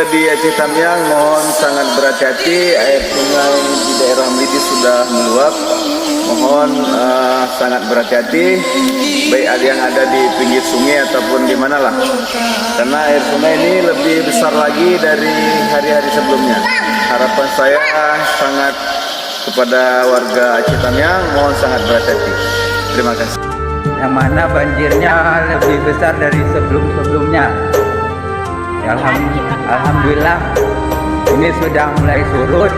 Di Aceh Tamiang mohon sangat berhati-hati, air sungai di daerah Meliti sudah meluap. Mohon sangat berhati-hati, baik ada yang ada di pinggir sungai ataupun di mana lah. Karena air sungai ini lebih besar lagi dari hari-hari sebelumnya. Harapan saya sangat kepada warga Aceh Tamiang, mohon sangat berhati-hati. Terima kasih. Yang mana banjirnya lebih besar dari sebelum-sebelumnya. Alhamdulillah ini sudah mulai surut.